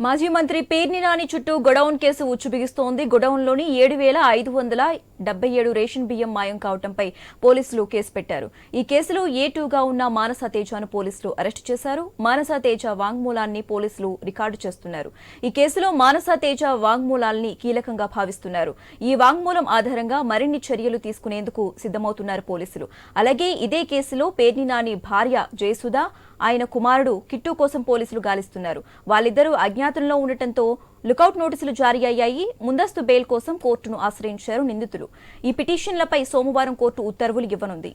మాజీ మంత్రి పేర్ని నాని చుట్టూ గొడౌన్ కేసు ఉచ్చుబిగిస్తోంది. గొడౌన్లోని 7,577 రేషన్ బియ్యం మాయం కావడంపై పోలీసులు కేసు పెట్టారు. ఈ కేసులో A2గా ఉన్న మానస తేజను పోలీసులు అరెస్టు చేశారు. మానస తేజ వాంగ్మూలాన్ని పోలీసులు రికార్డు చేస్తున్నారు. ఈ కేసులో మానస తేజ వాంగ్మూలాల్ని కీలకంగా భావిస్తున్నారు. ఈ వాంగ్మూలం ఆధారంగా మరిన్ని చర్యలు తీసుకునేందుకు సిద్దమవుతున్నారు పోలీసులు. అలాగే ఇదే కేసులో పేర్ని నాని భార్య జయసుధ, ఆయన కుమారుడు కిట్టు కోసం పోలీసులు గాలిస్తున్నారు. వాళ్ళిద్దరూ అజ్ఞాతంలో ఉండటంతో లుకౌట్ నోటీసులు జారీ అయ్యాయి. ముందస్తు బెయిల్ కోసం కోర్టును ఆశ్రయించారు నిందితులు. ఈ పిటిషన్లపై సోమవారం కోర్టు ఉత్తర్వులు ఇవ్వనుంది.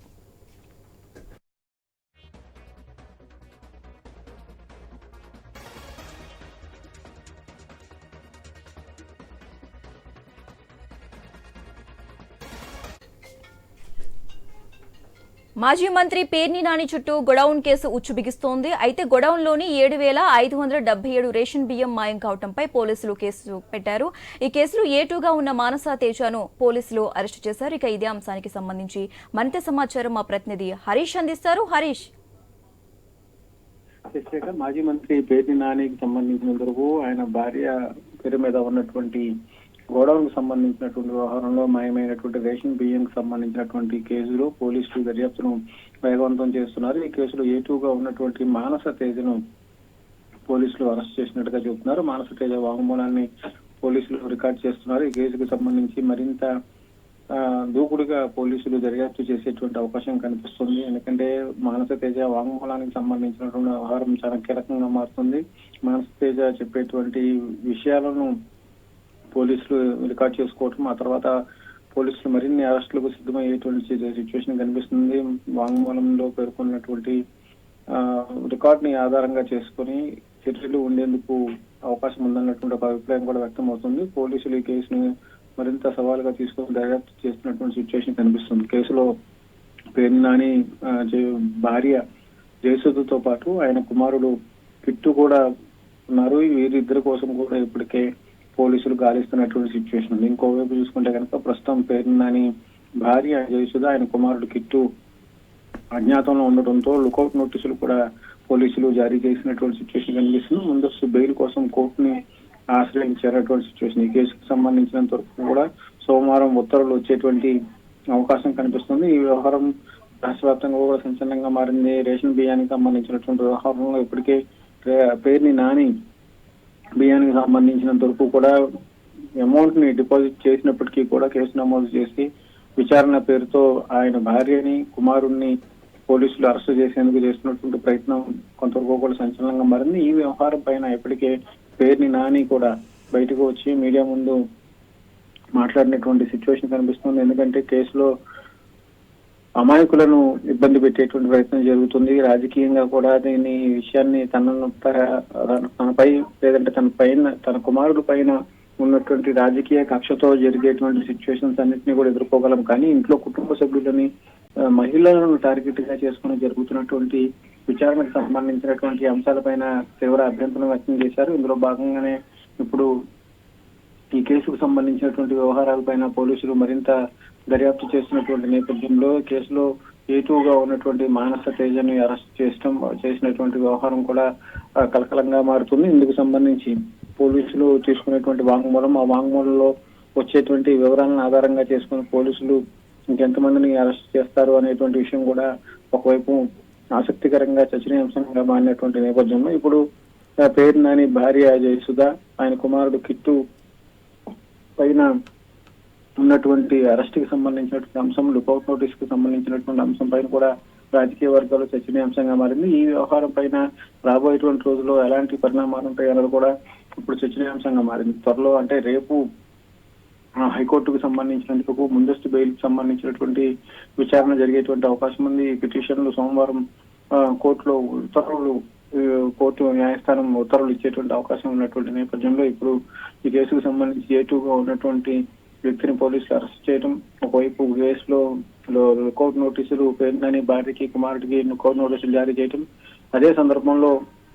మాజీ మంత్రి పేర్ని నాని చుట్టూ గొడౌన్ కేసు ఉచ్చుబిగిస్తోంది. అయితే గొడౌన్లోని 7,577 రేషన్ బియ్యం మాయం కావడంపై పోలీసులు కేసు పెట్టారు. ఈ కేసులో A2గా ఉన్న మానస తేజను పోలీసులు అరెస్టు చేశారు. ఇక ఇదే అంశానికి సంబంధించి మరింత సమాచారం మా ప్రతినిధి హరీష్ అందిస్తారు. హరీష్, మాజీ మంత్రి పేర్ని నానికి సంబంధించినంత వరకు ఆయన భార్య పేరు మీద ఉన్నటువంటి గోడౌన్ కు సంబంధించినటువంటి వ్యవహారంలో మాయమైనటువంటి రేషన్ బియ్యం కు సంబంధించినటువంటి కేసులో పోలీసులు దర్యాప్తును వేగవంతం చేస్తున్నారు. ఈ కేసులో A2గా ఉన్నటువంటి మానస తేజను పోలీసులు అరెస్ట్ చేసినట్టుగా చెబుతున్నారు. మానస తేజ వాంగ్మూలాన్ని పోలీసులు రికార్డ్ చేస్తున్నారు. ఈ కేసుకు సంబంధించి మరింత దూకుడుగా పోలీసులు దర్యాప్తు చేసేటువంటి అవకాశం కనిపిస్తుంది. ఎందుకంటే మానస తేజ వాంగ్మూలానికి సంబంధించినటువంటి వ్యవహారం చాలా కీలకంగా మారుతుంది. మానస తేజ చెప్పేటువంటి విషయాలను పోలీసులు రికార్డ్ చేసుకోవటం, ఆ తర్వాత పోలీసులు మరిన్ని అరెస్టులకు సిద్ధమయ్యేటువంటి సిచ్యువేషన్ కనిపిస్తుంది. వాంగ్మూలంలో పేర్కొన్నటువంటి రికార్డ్ ని ఆధారంగా చేసుకుని చర్యలు ఉండేందుకు అవకాశం ఉందన్నటువంటి ఒక అభిప్రాయం కూడా వ్యక్తం అవుతుంది. పోలీసులు ఈ కేసును మరింత సవాలుగా తీసుకుని దర్యాప్తు చేస్తున్నటువంటి సిచ్యువేషన్ కనిపిస్తుంది. కేసులో పేర్ని నాని భార్య జయసుధతో పాటు ఆయన కుమారుడు కిట్టు కూడా ఉన్నారు. వీరిద్దరి కోసం కూడా ఇప్పటికే పోలీసులు గాలిస్తున్నటువంటి సిచ్యువేషన్ ఉంది. ఇంకోవైపు చూసుకుంటే కనుక ప్రస్తుతం పేర్ని నాని భార్య జయసుధ, ఆయన కుమారుడు కిట్టు అజ్ఞాతంలో ఉండటంతో లుకౌట్ నోటీసులు కూడా పోలీసులు జారీ చేసినటువంటి సిచ్యువేషన్ కనిపిస్తుంది. ముందస్తు బెయిల్ కోసం కోర్టుని ఆశ్రయించేటటువంటి సిచ్యువేషన్. ఈ కేసుకు సంబంధించినంత వరకు కూడా సోమవారం ఉత్తర్వులు వచ్చేటువంటి అవకాశం కనిపిస్తుంది. ఈ వ్యవహారం రాష్ట్ర వ్యాప్తంగా కూడా సంచలనంగా మారింది. రేషన్ బియ్యానికి సంబంధించినటువంటి వ్యవహారంలో ఇప్పటికే పేర్ని నాని బియ్యానికి సంబంధించినంత వరకు కూడా అమౌంట్ ని డిపాజిట్ చేసినప్పటికీ కూడా కేసు నమోదు చేసి విచారణ పేరుతో ఆయన భార్యని కుమారుణ్ణి పోలీసులు అరెస్టు చేసేందుకు చేస్తున్నటువంటి ప్రయత్నం కొంతవరకు కూడా సంచలనంగా మారింది. ఈ వ్యవహారం పైన ఇప్పటికే పేర్ని నాని కూడా బయటకు వచ్చి మీడియా ముందు మాట్లాడినటువంటి సిచ్యువేషన్ కనిపిస్తుంది. ఎందుకంటే కేసులో అమాయకులను ఇబ్బంది పెట్టేటువంటి ప్రయత్నం జరుగుతుంది. రాజకీయంగా కూడా దీని విషయాన్ని తనపై లేదంటే తన కుమారుడు పైన ఉన్నటువంటి రాజకీయ కక్షతో జరిగేటువంటి సిచ్యువేషన్స్ అన్నింటినీ కూడా ఎదుర్కోగలం. కానీ ఇంట్లో కుటుంబ సభ్యులని మహిళలను టార్గెట్ గా చేసుకుని జరుగుతున్నటువంటి విచారణకు సంబంధించినటువంటి అంశాలపైన తీవ్ర అభ్యంతరం వ్యక్తం చేశారు. ఇందులో భాగంగానే ఇప్పుడు ఈ కేసుకు సంబంధించినటువంటి వ్యవహారాలపైన పోలీసులు మరింత దర్యాప్తు చేస్తున్నటువంటి నేపథ్యంలో కేసులో A2గా ఉన్నటువంటి మానస తేజని అరెస్ట్ చేసినటువంటి వ్యవహారం కూడా కలకలంగా మారుతుంది. ఇందుకు సంబంధించి పోలీసులు తీసుకునేటువంటి వాంగ్మూలం, ఆ వాంగ్మూలంలో వచ్చేటువంటి వివరాలను ఆధారంగా చేసుకుని పోలీసులు ఇంకెంతమందిని అరెస్ట్ చేస్తారు అనేటువంటి విషయం కూడా ఒకవైపు ఆసక్తికరంగా చర్చనీయాంశంగా మారినటువంటి నేపథ్యంలో ఇప్పుడు పేర్ని నాని భార్య జయసుధ, ఆయన కుమారుడు కిట్టు పైన ఉన్నటువంటి అరెస్ట్ కి సంబంధించినటువంటి అంశం, లుకౌట్ నోటీస్ కి సంబంధించినటువంటి అంశం పైన కూడా రాజకీయ వర్గాల్లో చర్చనీయాంశంగా మారింది. ఈ వ్యవహారం పైన రాబోయేటువంటి రోజుల్లో ఎలాంటి పరిణామాలు ఉంటాయి అన్నది కూడా ఇప్పుడు చర్చనీయాంశంగా మారింది. త్వరలో అంటే రేపు హైకోర్టుకు సంబంధించినందుకు ముందస్తు బెయిల్ కి సంబంధించినటువంటి విచారణ జరిగేటువంటి అవకాశం ఉంది. ఈ పిటిషన్లు సోమవారం కోర్టులో కోర్టు న్యాయస్థానం ఉత్తర్వులు ఇచ్చేటువంటి అవకాశం ఉన్నటువంటి నేపథ్యంలో ఇప్పుడు ఈ కేసుకు సంబంధించి A2గా ఉన్నటువంటి వ్యక్తిని పోలీసులు అరెస్ట్ చేయడం, ఒకవైపు కేసులో లుకౌట్ నోటీసులు పేర్ని భార్యకి కుమారుడికి లుకౌట్ నోటీసులు జారీ చేయడం, అదే సందర్భంలో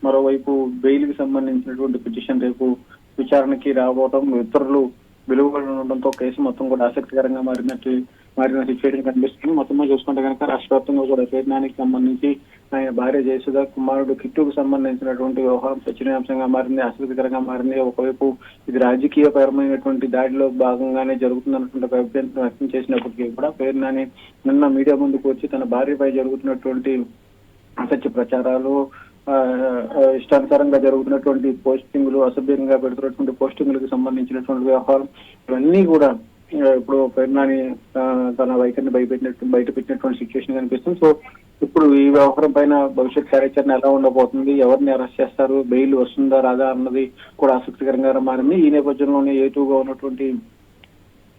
మరోవైపు బెయిల్ కి సంబంధించినటువంటి పిటిషన్ రేపు విచారణకి రాబోవడం, ఉత్తర్వులు విలువలు ఉండడంతో కేసు మొత్తం కూడా ఆసక్తికరంగా మారినట్టు మారిన సిచ్యువేషన్ కనిపిస్తుంది. మొత్తంగా చూసుకుంటే కనుక రాష్ట్ర వ్యాప్తంగా కూడా పేర్నానికి సంబంధించి ఆయన భార్య జయసుధ, కుమారుడు కిట్టుకు సంబంధించినటువంటి వ్యవహారం చర్చనీయాంశంగా మారింది, ఆసక్తికరంగా మారింది. ఒకవైపు ఇది రాజకీయపరమైనటువంటి దాడిలో భాగంగానే జరుగుతుందన్నటువంటి అభ్యంతరం వ్యక్తం చేసినప్పటికీ కూడా పేర్నాని నిన్న మీడియా ముందుకు వచ్చి తన భార్యపై జరుగుతున్నటువంటి అసత్య ప్రచారాలు, ఇష్టానుసారంగా జరుగుతున్నటువంటి పోస్టింగ్లు, అసభ్యంగా పెడుతున్నటువంటి పోస్టింగ్లకు సంబంధించినటువంటి వ్యవహారం ఇవన్నీ కూడా ఇప్పుడు పేర్నాని తన వైఖరిని బయట పెట్టినటువంటి సిచ్యువేషన్ కనిపిస్తుంది. సో ఇప్పుడు ఈ వ్యవహారం పైన భవిష్యత్ కార్యాచరణ ఎలా ఉండబోతుంది, ఎవరిని అరెస్ట్ చేస్తారు, బెయిల్ వస్తుందా రాదా అన్నది కూడా ఆసక్తికరంగా మారింది. ఈ నేపథ్యంలోనే ఏటూగా ఉన్నటువంటి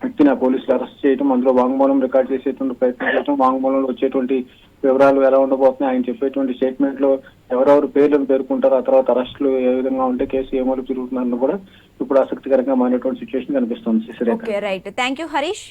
వ్యక్తిని పోలీసులు అరెస్ట్ చేయడం, అందులో వాంగ్మూలం రికార్డ్ చేసేటువంటి ప్రయత్నం చేయడం, వాంగ్మూలంలో వచ్చేటువంటి వివరాలు ఎలా ఉండబోతున్నాయి, ఆయన చెప్పేటువంటి స్టేట్మెంట్ లో ఎవరెవరు పేర్లను పేర్కొంటారో, ఆ తర్వాత అరెస్టులు ఏ విధంగా ఉంటే కేసు ఏమో తిరుగుతున్నారని కూడా ఇప్పుడు ఆసక్తికరంగా మారినటువంటి సిచ్యువేషన్ కనిపిస్తుంది. Okay, right. Thank you Harish.